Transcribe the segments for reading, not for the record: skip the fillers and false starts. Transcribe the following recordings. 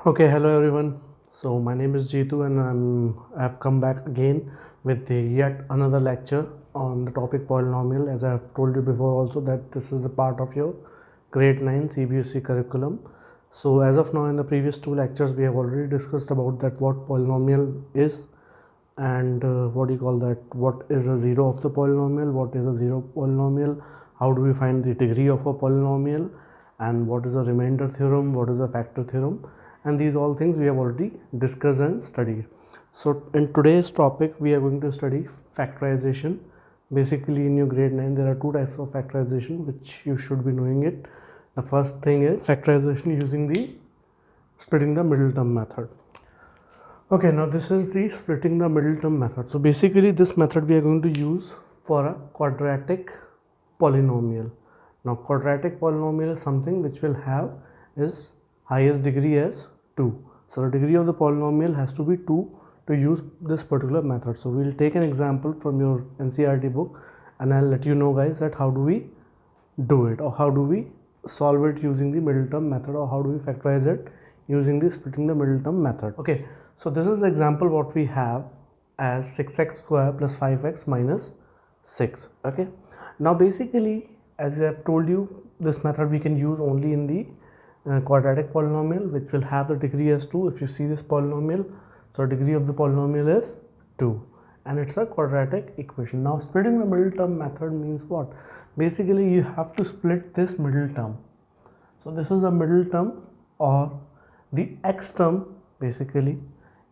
Okay, hello everyone. So my name is Jeetu and I've come back again with yet another lecture on the topic polynomial. As I've told you before also that this is the part of your grade 9 CBSE curriculum. So as of now in the previous two lectures we have already discussed about that what polynomial is and what do you call that, what is a zero of the polynomial, what is a zero polynomial, how do we find the degree of a polynomial, and what is a remainder theorem, what is a factor theorem, and these all things we have already discussed and studied. So in today's topic we are going to study factorization. Basically in your grade 9 there are two types of factorization which you should be knowing it. The first thing is factorization using the splitting the middle term method. Okay, now this is the splitting the middle term method. So basically this method we are going to use for a quadratic polynomial. Now quadratic polynomial is something which will have its highest degree as 2. So the degree of the polynomial has to be 2 to use this particular method. So we will take an example from your NCERT book and I'll let you know guys that how do we do it or how do we solve it using the middle term method or how do we factorize it using the splitting the middle term method. Okay, so this is the example what we have as 6x square plus 5x minus 6. Okay, now basically as I have told you this method we can use only in the quadratic polynomial which will have the degree as 2. If you see this polynomial, so degree of the polynomial is 2 and it's a quadratic equation. Now splitting the middle term method means what? Basically you have to split this middle term. So this is the middle term or the x term. Basically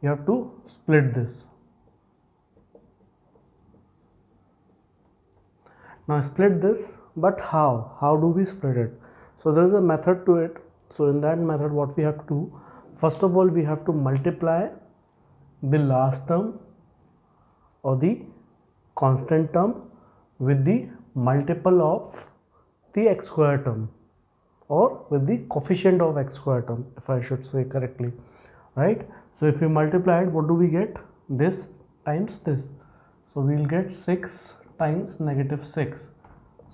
you have to split this. Now split this, but how do we split it? So there is a method to it. So in that method what we have to do, first of all we have to multiply the last term or the constant term with the multiple of the x square term or with the coefficient of x square term, if I should say correctly, right? So if we multiply it, what do we get? This times this. So we will get 6 times negative 6.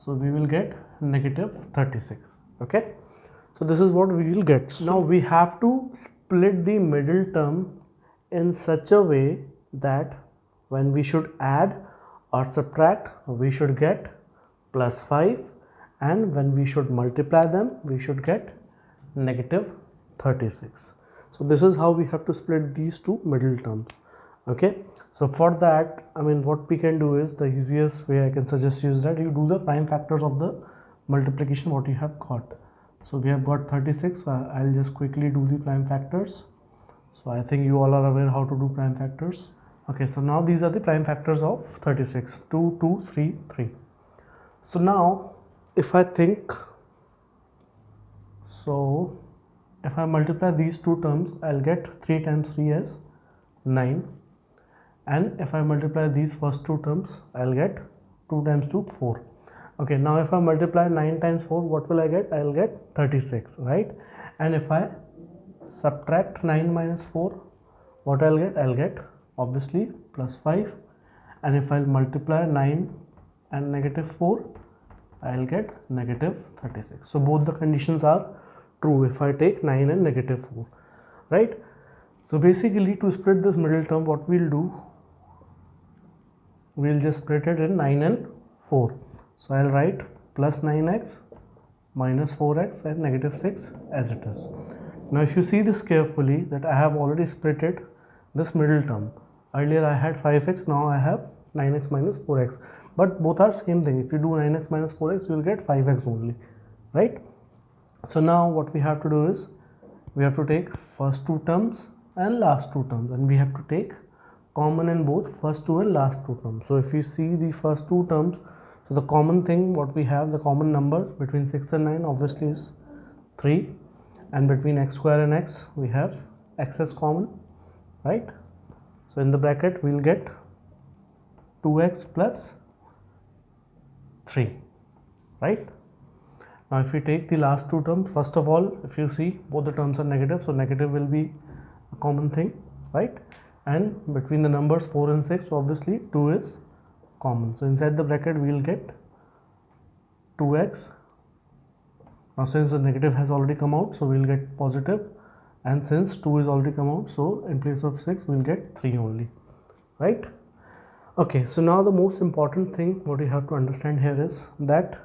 So we will get negative 36. Okay, so this is what we will get. So now we have to split the middle term in such a way that when we should add or subtract we should get plus 5 and when we should multiply them we should get negative 36. So this is how we have to split these two middle terms. Okay, so for that what we can do is the easiest way I can suggest you is that you do the prime factors of the multiplication what you have got. So we have got 36. I'll just quickly do the prime factors. So I think you all are aware how to do prime factors. Okay, so now these are the prime factors of 36. 2, 2, 3, 3. So now if I think, so if I multiply these two terms I'll get 3 times 3 as 9, and if I multiply these first two terms I'll get 2 times 2 4. Okay, now if I multiply 9 times 4 what will I get? I'll get 36, right? And if I subtract 9 minus 4 what I'll get? I'll get obviously plus 5, and if I'll multiply 9 and negative 4 I'll get negative 36. So both the conditions are true if I take 9 and negative 4, right? So basically to split this middle term what we'll do, we'll just split it in 9 and 4. So I'll write plus 9x minus 4x and negative 6 as it is. Now if you see this carefully that I have already split it this middle term. Earlier I had 5x, now I have 9x minus 4x, but both are same thing. If you do 9x minus 4x you will get 5x only, right? So now what we have to do is we have to take first two terms and last two terms, and we have to take common in both first two and last two terms. So if you see the first two terms, so the common thing what we have, the common number between 6 and 9 obviously is 3, and between x square and x we have x as common, right? So in the bracket we'll get 2x plus 3, right? Now if we take the last two terms, first of all if you see both the terms are negative, so negative will be a common thing, right? And between the numbers 4 and 6 obviously 2 is common, so inside the bracket we will get 2x. Now since the negative has already come out so we will get positive and since 2 is already come out, so in place of 6 we'll get 3 only, right? Okay, so now the most important thing what you have to understand here is that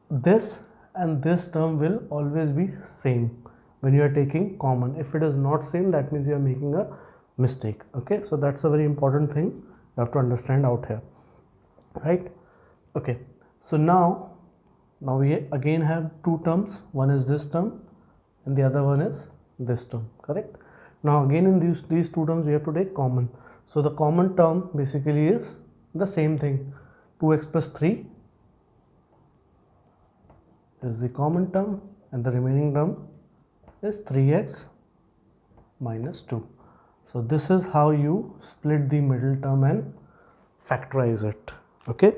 this and this term will always be same when you are taking common. If it is not same, that means you are making a mistake. Okay, so that's a very important thing you have to understand out here, right? Okay, so now we again have two terms. One is this term and the other one is this term, correct? Now again in these two terms we have to take common. So the common term basically is the same thing. 2x plus 3 is the common term and the remaining term is 3x minus 2. So this is how you split the middle term and factorize it. Okay,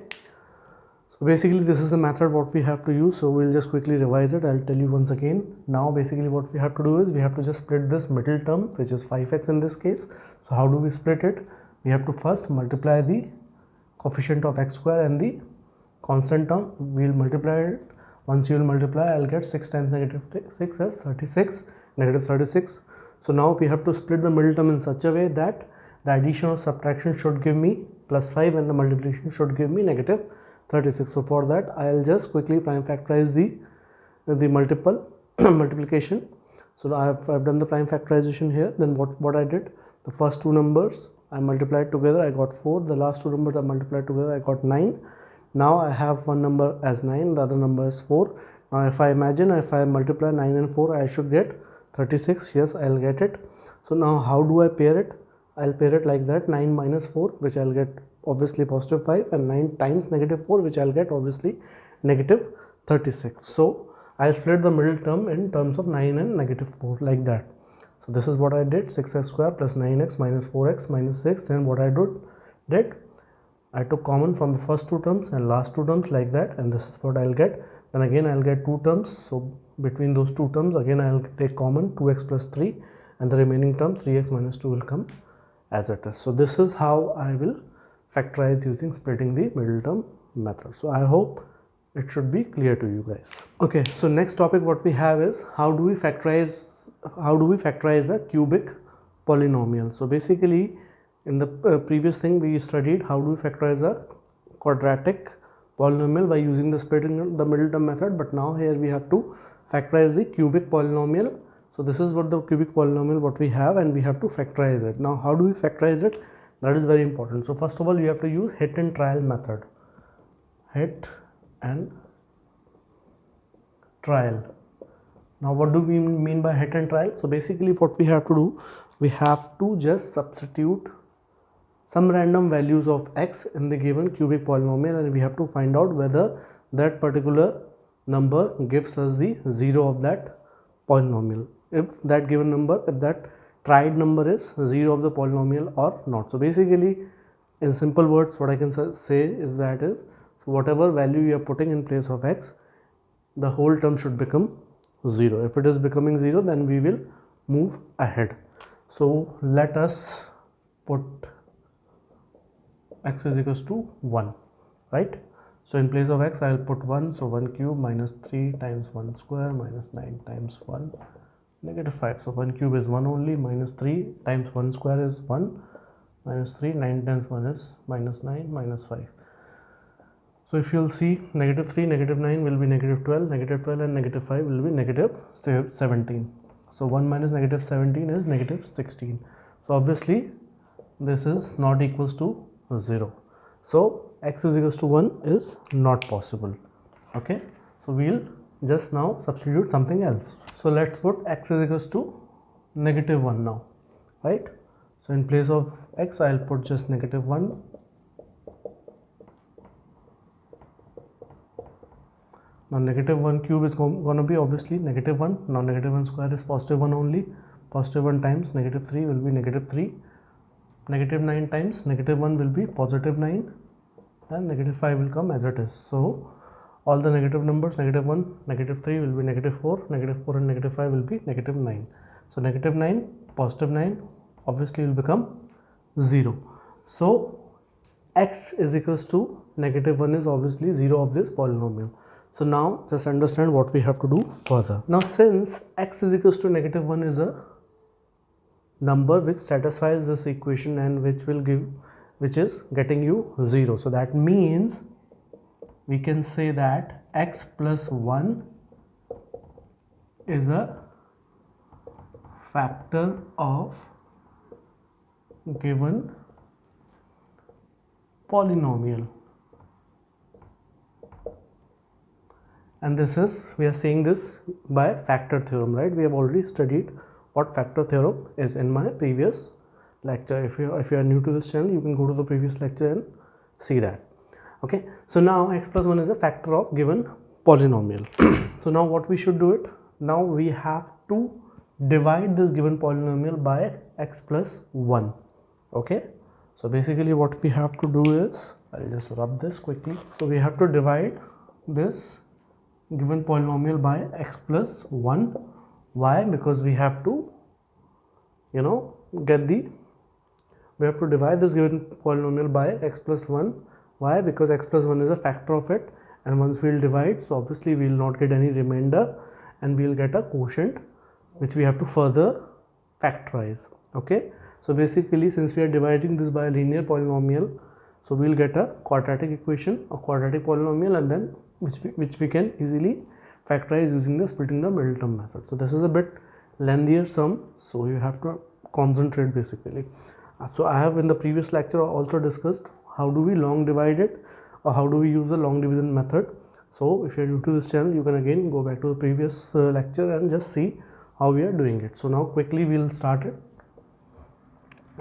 so basically this is the method what we have to use. So we'll just quickly revise it. I'll tell you once again. Now basically what we have to do is we have to just split this middle term, which is 5x in this case. So how do we split it? We have to first multiply the coefficient of x square and the constant term. We'll multiply it. Once you will multiply, I'll get 6 times negative 6 as 36, negative 36. So now we have to split the middle term in such a way that the addition or subtraction should give me plus 5 and the multiplication should give me negative 36. So for that I'll just quickly prime factorize the multiplication. So I've done the prime factorization here. Then what I did, the first two numbers I multiplied together, I got 4. The last two numbers I multiplied together, I got 9. Now I have one number as 9, the other number is 4. Now if I multiply 9 and 4, I should get 36. Yes, I'll get it. So now how do I pair it? I'll pair it like that: 9 minus 4, which I'll get obviously positive 5, and 9 times negative 4, which I'll get obviously negative 36. So I'll split the middle term in terms of 9 and negative 4 like that. So this is what I did: 6x square plus 9x minus 4x minus 6. Then what I did, I took common from the first two terms and last two terms like that, and this is what I'll get. Then again I'll get two terms, so between those two terms again I'll take common 2x plus 3, and the remaining term 3x minus 2 will come as it is. So this is how I will factorize using splitting the middle term method. So I hope it should be clear to you guys. Okay, so next topic what we have is how do we factorize a cubic polynomial. So basically in the previous thing we studied how do we factorize a quadratic polynomial by using the splitting the middle term method, but now here we have to factorize the cubic polynomial. So this is what the cubic polynomial what we have, and we have to factorize it. Now how do we factorize it? That is very important. So first of all you have to use hit and trial method. Hit and trial. Now what do we mean by hit and trial? So basically what we have to do, we have to just substitute some random values of x in the given cubic polynomial, and we have to find out whether that particular number gives us the 0 of that polynomial. If that given number, if that tried number is 0 of the polynomial or not. So basically in simple words what I can say is that is whatever value you are putting in place of x, the whole term should become 0. If it is becoming 0, then we will move ahead. So let us put x is equals to 1, right? So in place of x I will put 1, so 1 cube minus 3 times 1 square minus 9 times 1 negative 5. So 1 cube is 1 only, minus 3 times 1 square is 1, minus 3, 9 times 1 is minus 9, minus 5. So if you will see, negative 3, negative 9 will be negative 12, negative 12 and negative 5 will be negative 17. So 1 minus negative 17 is negative 16. So obviously this is not equals to 0. So x is equals to 1 is not possible. Okay, so we'll just now substitute something else. So let's put x is equals to negative 1 now, right? So in place of x I'll put just negative 1. Now negative 1 cube is going to be obviously negative 1. Now negative 1 square is positive 1 only. Positive 1 times negative 3 will be negative 3. Negative 9 times negative 1 will be positive 9, and negative 5 will come as it is. So all the negative numbers, negative 1, negative 3 will be negative 4, negative 4 and negative 5 will be negative 9. So negative 9, positive 9 obviously will become 0. So x is equals to negative 1 is obviously 0 of this polynomial. So now just understand what we have to do further. Now since x is equals to negative 1 is a number which satisfies this equation and which is getting you 0. So that means we can say that x plus 1 is a factor of given polynomial. And this is, we are saying this by factor theorem, right? We have already studied what factor theorem is in my previous lecture. If you are new to this channel, you can go to the previous lecture and see that. Okay, so now x plus 1 is a factor of given polynomial. So now what we should do it? Now we have to divide this given polynomial by x plus 1. Okay, so basically what we have to do is, I'll just rub this quickly. So we have to divide this given polynomial by x plus 1. Why? Because we have to, we have to divide this given polynomial by x plus 1. Why? Because x plus 1 is a factor of it, and once we will divide, so obviously we will not get any remainder and we will get a quotient which we have to further factorize. Okay, so basically since we are dividing this by a linear polynomial, so we will get a quadratic equation, a quadratic polynomial, and then which we can easily factorize using the splitting the middle term method. So this is a bit lengthier sum, so you have to concentrate basically. So I have in the previous lecture also discussed how do we long divide it, or how do we use the long division method. So if you are new to this channel, you can again go back to the previous lecture and just see how we are doing it. So now quickly we will start it.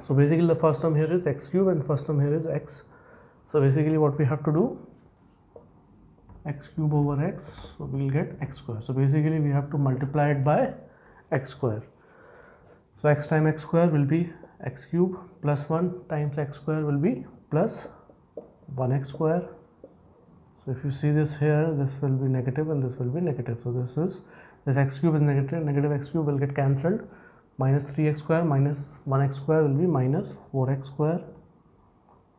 So basically the first term here is x cube and first term here is x. So basically what we have to do, x cube over x, so we will get x square. So basically we have to multiply it by x square. So x times x square will be x cube plus 1 times x square will be plus 1x square. So if you see this here, this will be negative and this will be negative. So this x cube is negative, negative x cube will get cancelled. Minus 3x square minus 1x square will be minus 4x square,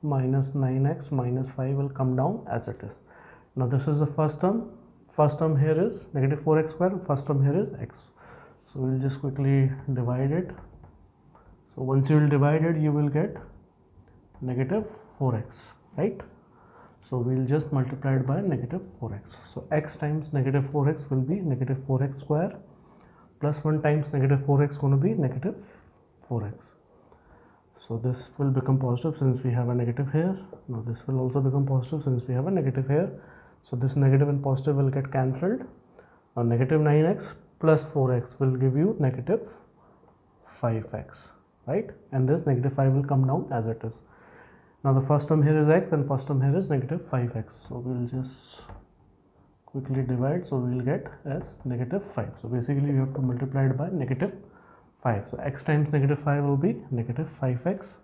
minus 9x minus 5 will come down as it is. Now this is the first term. First term here is negative 4x square, first term here is x. So we will just quickly divide it. So once you will divide it, you will get negative 4x, right? So we will just multiply it by negative 4x. So x times negative 4x will be negative 4x square, plus 1 times negative 4x going to be negative 4x. So this will become positive since we have a negative here. Now this will also become positive since we have a negative here. So this negative and positive will get cancelled. Now negative 9x plus 4x will give you negative 5x, right? And this negative 5 will come down as it is. Now the first term here is x and first term here is negative 5x. So we will just quickly divide. So we will get as negative 5. So basically you have to multiply it by negative 5. So x times negative 5 will be negative 5x,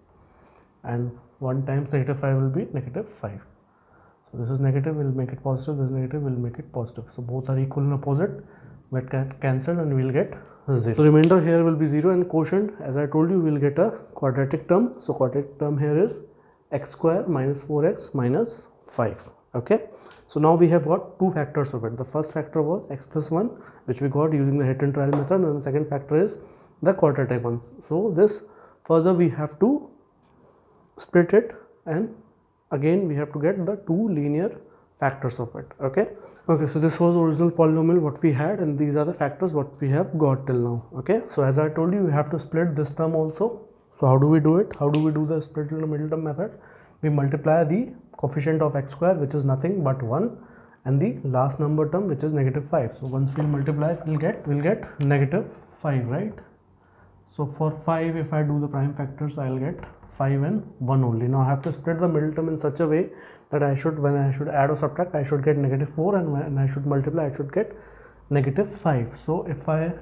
and 1 times negative 5 will be negative 5. So this is negative, will make it positive, this is negative, will make it positive. So both are equal and opposite, but get cancelled and we will get 0. So remainder here will be 0, and quotient, as I told you, we will get a quadratic term. So quadratic term here is x square minus 4x minus 5. Okay, so now we have got two factors of it. The first factor was x plus 1, which we got using the hit and trial method, and the second factor is the quadratic one. So this further we have to split it, and again we have to get the two linear factors of it. Okay, so this was original polynomial what we had, and these are the factors what we have got till now. Okay, so as I told you, we have to split this term also. So how do we do it? How do we do the split in the middle term method? We multiply the coefficient of x square, which is nothing but 1, and the last number term, which is negative 5. So once we multiply, we'll get negative 5, right? So for 5, if I do the prime factors, I'll get 5 and 1 only. Now I have to split the middle term in such a way that when I should add or subtract, I should get negative 4, and when I should multiply, I should get negative 5. So if I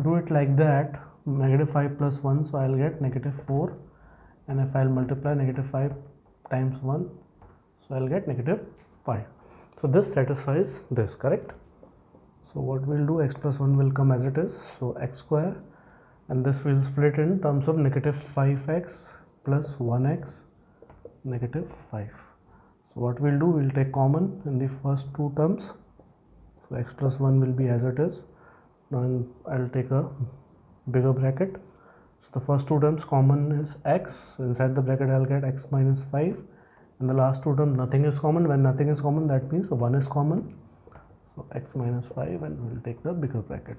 do it like that, negative 5 plus 1, so I'll get negative 4, and if I'll multiply negative 5 times 1, so I'll get negative 5. So this satisfies this, correct? So what we'll do, x plus 1 will come as it is, so x square, and this will split in terms of negative 5x plus 1x negative 5. So what we'll do, we'll take common in the first two terms. So x plus 1 will be as it is. Now I'll take a bigger bracket. So the first two terms common is x. So inside the bracket I'll get x minus 5. And the last two terms nothing is common. When nothing is common, that means 1 is common. So x minus 5, and we'll take the bigger bracket.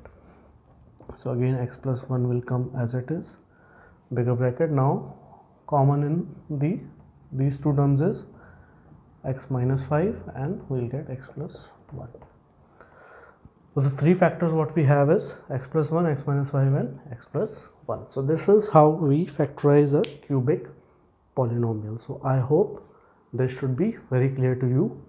So again x plus 1 will come as it is, bigger bracket. Now common in these two terms is x minus 5, and we'll get x plus 1. So the three factors what we have is x plus 1, x minus 5, and x plus 1. So this is how we factorize a cubic polynomial. So I hope this should be very clear to you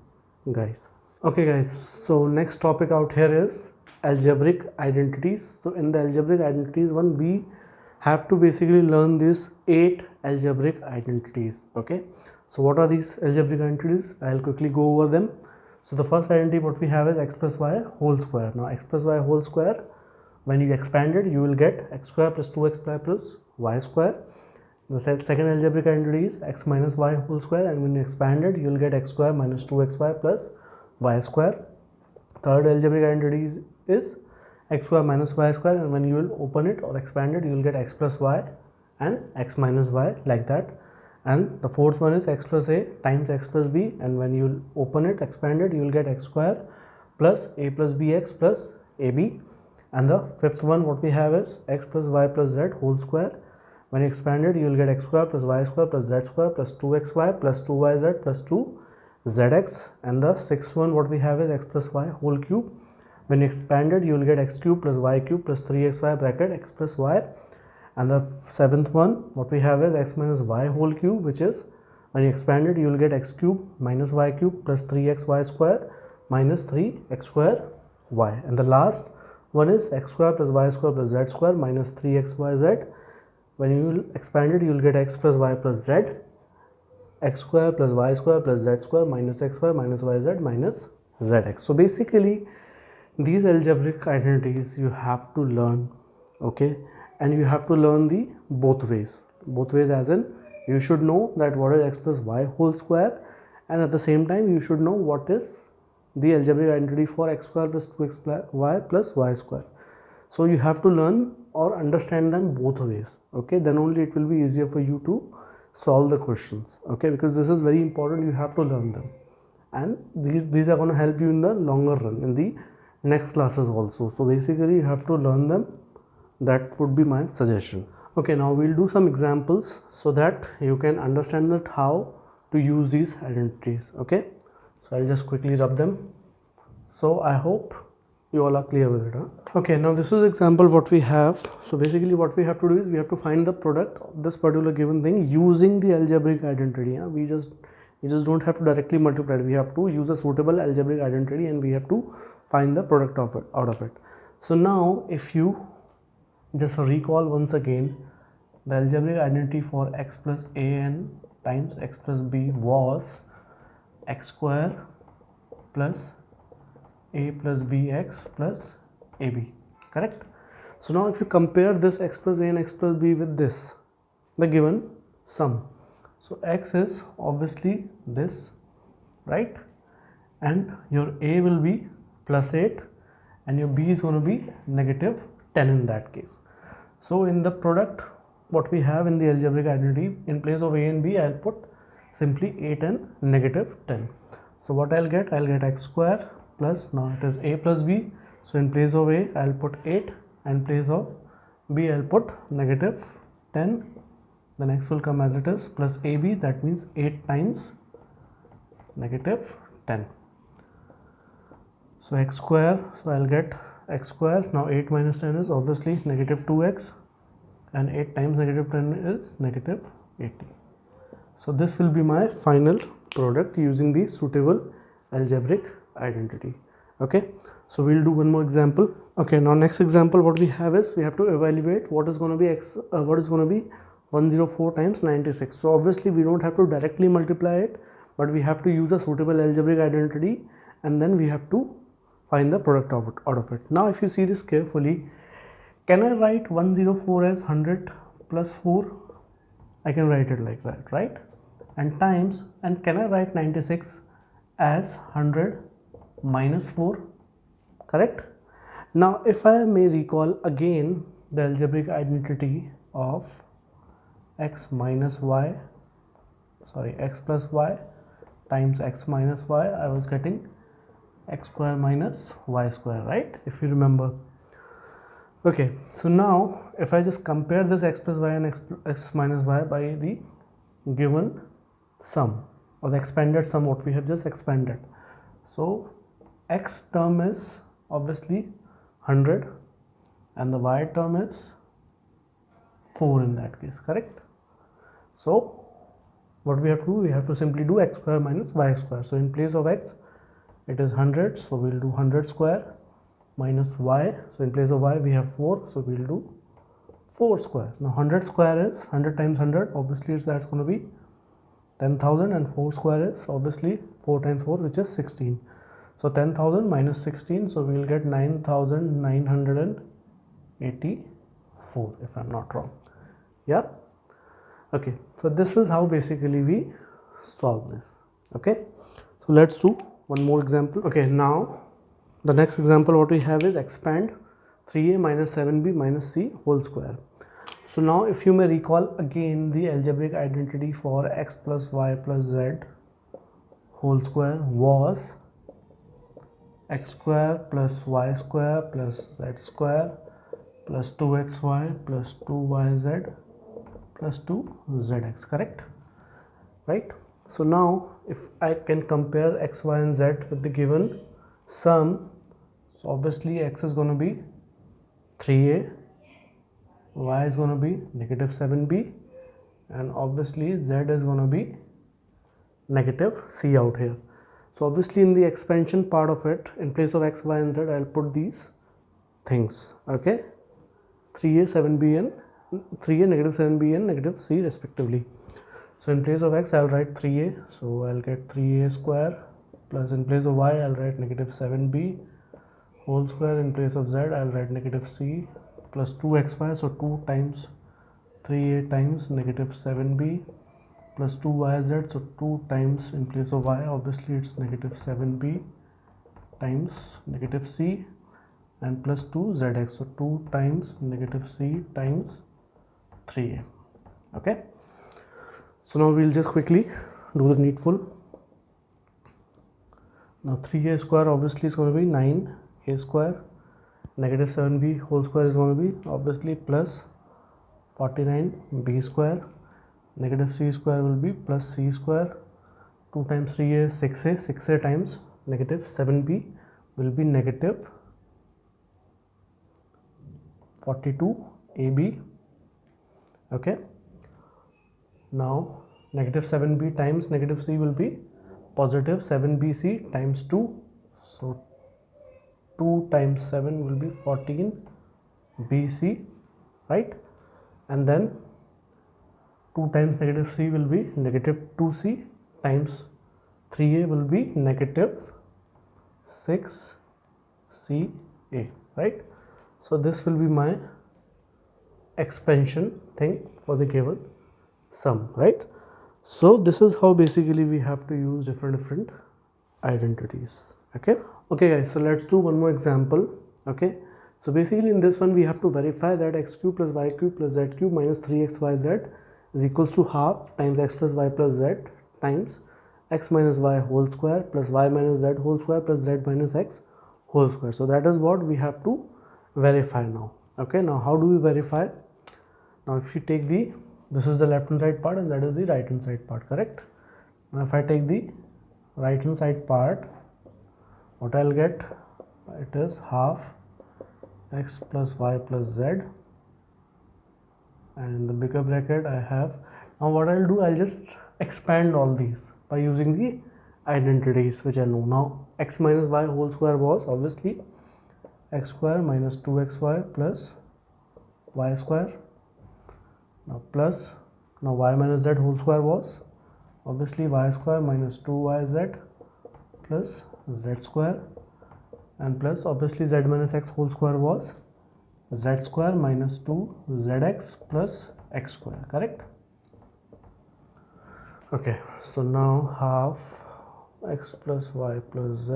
guys. Okay guys, so next topic out here is algebraic identities. So in the algebraic identities one, we have to basically learn these 8 algebraic identities. Okay, so what are these algebraic identities? I'll quickly go over them. So the first identity what we have is x plus y whole square. Now x plus y whole square, when you expand it, you will get x square plus 2x plus y square. The second algebraic identity is x minus y whole square, and when you expand it, you will get x square minus 2xy plus y square. Third algebraic identity is x square minus y square, and when you will open it or expand it, you will get x plus y and x minus y, like that. And the fourth one is x plus a times x plus b, and when you will open it, expand it, you will get x square plus a plus bx plus ab. And the fifth one what we have is x plus y plus z whole square. When you expand it, you will get x square plus y square plus z square plus 2xy plus 2yz plus 2zx. And the sixth one what we have is x plus y whole cube. When you expand it, you will get x cube plus y cube plus 3xy bracket x plus y. And the seventh one what we have is x minus y whole cube, which is when you expand it, you will get x cube minus y cube plus 3xy square minus 3x square y. And the last one is x square plus y square plus z square minus 3xyz. When you will expand it, you will get x plus y plus z, x square plus y square plus z square minus xy minus yz minus zx. So basically these algebraic identities you have to learn, okay, and you have to learn the both ways as in you should know that what is x plus y whole square, and at the same time you should know what is the algebraic identity for x square plus 2xy plus y square. So you have to learn or understand them both ways, okay, then only it will be easier for you to solve the questions, okay, because this is very important. You have to learn them, and these are going to help you in the longer run in the next classes also. So basically you have to learn them. That would be my suggestion. Okay, now we'll do some examples so that you can understand that how to use these identities. Okay, so I'll just quickly rub them. So I hope you all are clear with it, huh? Okay, now this is example what we have. So basically what we have to do is we have to find the product of this particular given thing using the algebraic identity. Huh? We just don't have to directly multiply it. We have to use a suitable algebraic identity, and we have to find the product of it out of it. So now if you just recall once again, the algebraic identity for x plus a n times x plus b was x square plus a plus bx plus ab, correct? So now if you compare this x plus a and x plus b with this, the given sum, so x is obviously this, right, and your a will be plus 8 and your b is going to be negative 10 in that case. So in the product what we have in the algebraic identity, in place of a and b, I'll put simply 8 and negative 10. So what I'll get x square plus, now it is a plus b, so in place of a I'll put 8, and in place of b I'll put negative 10. The next will come as it is plus ab, that means 8 times negative 10. So x square, so I'll get x square, now 8 minus 10 is obviously negative 2x, and 8 times negative 10 is negative 80. So this will be my final product using the suitable algebraic identity. Okay, so we'll do one more example. Okay, now next example what we have is we have to evaluate what is going to be what is going to be 104 times 96. So obviously we don't have to directly multiply it, but we have to use a suitable algebraic identity, and then we have to find the product of it, out of it. Now if you see this carefully, can I write 104 as 100 plus 4? I can write it like that, right? and times, and can I write 96 as 100 minus 4, correct? Now if I may recall again the algebraic identity of x minus y, sorry, x plus y times x minus y, I was getting x square minus y square, right, if you remember. Okay, so now if I just compare this x plus y and x minus y by the given sum or the expanded sum what we have just expanded, so x term is obviously 100 and the y term is 4 in that case, correct? So what we have to do, we have to simply do x square minus y square. So in place of x it is 100, so we'll do 100 square minus y, so in place of y we have 4, so we'll do 4 square. Now 100 square is 100 times 100, obviously that's going to be 10,000, and 4 square is obviously 4 times 4, which is 16. So 10,000 minus 16, so we will get 9,984 if I'm not wrong. Yeah, okay, so this is how basically we solve this. Okay, so let's do one more example. Okay, now the next example what we have is expand 3a minus 7b minus c whole square. So now if you may recall again the algebraic identity for x plus y plus z whole square was x square plus y square plus z square plus 2xy plus 2yz plus 2zx, correct? Right? So now if I can compare x, y and z with the given sum, so obviously x is going to be 3a, y is going to be negative 7b, and obviously z is going to be negative c out here. So obviously in the expansion part of it, in place of x, y and z, I'll put these things, okay, 3a, 7b and 3a, negative 7b and negative c respectively. So in place of x I'll write 3a, so I'll get 3a square, plus in place of y I'll write negative 7b whole square, in place of z I'll write negative c plus 2xy, so 2 times 3a times negative 7b plus 2yz, so 2 times in place of y obviously it's negative 7b times negative c and plus 2zx, so 2 times negative c times 3a. Okay, so now we'll just quickly do the needful. Now 3a square obviously is going to be 9a square, negative 7b whole square is going to be obviously plus 49b square, negative c square will be plus c square, 2 times 3a 6a, 6a times negative 7b will be negative 42ab. Okay, now negative 7b times negative c will be positive 7bc times 2, so 2 times 7 will be 14bc, right? And then 2 times negative c will be negative 2c times 3a will be negative 6ca, right? So this will be my expansion thing for the given sum, right? So this is how basically we have to use different identities. Okay, guys, so let's do one more example. Okay, so basically in this one we have to verify that x cube plus y cube plus z cube minus 3xyz is equals to half times x plus y plus z times x minus y whole square plus y minus z whole square plus z minus x whole square. So that is what we have to verify now. Okay, now how do we verify? Now if you take this is the left hand side part and that is the right hand side part, correct? Now if I take the right hand side part, what I'll get, it is half x plus y plus z, and in the bigger bracket I have, now what I'll do, I'll just expand all these by using the identities which I know. Now x minus y whole square was obviously x square minus 2xy plus y square, now plus, now y minus z whole square was obviously y square minus 2yz plus z square, and plus obviously z minus x whole square was z square minus 2zx plus x square, correct? Okay, so now half x plus y plus z.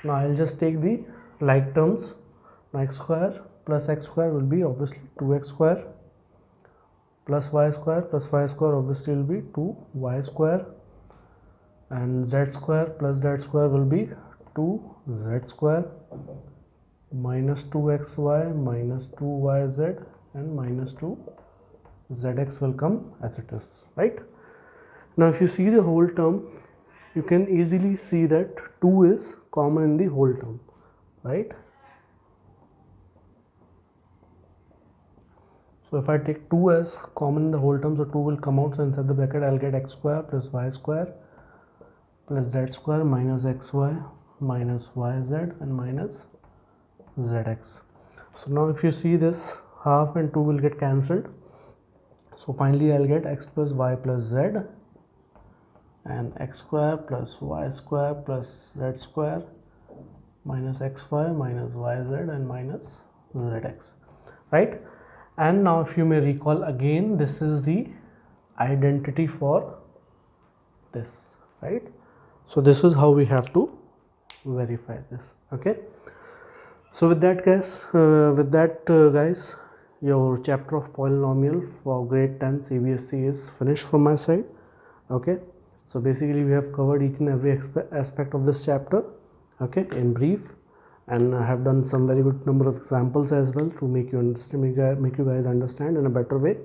Now I'll just take the like terms. Now x square plus x square will be obviously 2x square, plus y square obviously will be 2y square, and z square plus z square will be 2z square, minus 2xy minus 2yz, and minus 2zx will come as it is, right? Now if you see the whole term, you can easily see that 2 is common in the whole term, right? So if I take 2 as common in the whole term, so 2 will come out, so inside the bracket I'll get x square plus y square plus z square minus xy minus yz and minus zx. So now if you see this, half and 2 will get cancelled, so finally I'll get x plus y plus z, and x square plus y square plus z square minus xy minus yz and minus zx, right? And now if you may recall again, this is the identity for this, right? So this is how we have to verify this. Okay, so with that guys, your chapter of polynomial for grade 10 CBSE is finished from my side. Okay, so basically we have covered each and every aspect of this chapter, okay, in brief, and I have done some very good number of examples as well to make you understand, make you guys understand in a better way.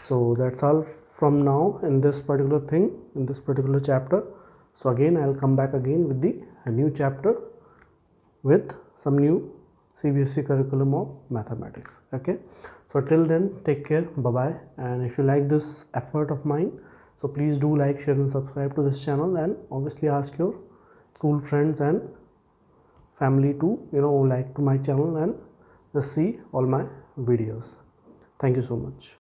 So that's all from now in this particular thing, in this particular chapter. So again I'll come back again with a new chapter with some new CBSE curriculum of mathematics. Okay, so till then, take care, bye bye. And if you like this effort of mine, so please do like, share and subscribe to this channel, and obviously ask your school friends and family to like to my channel and just see all my videos. Thank you so much.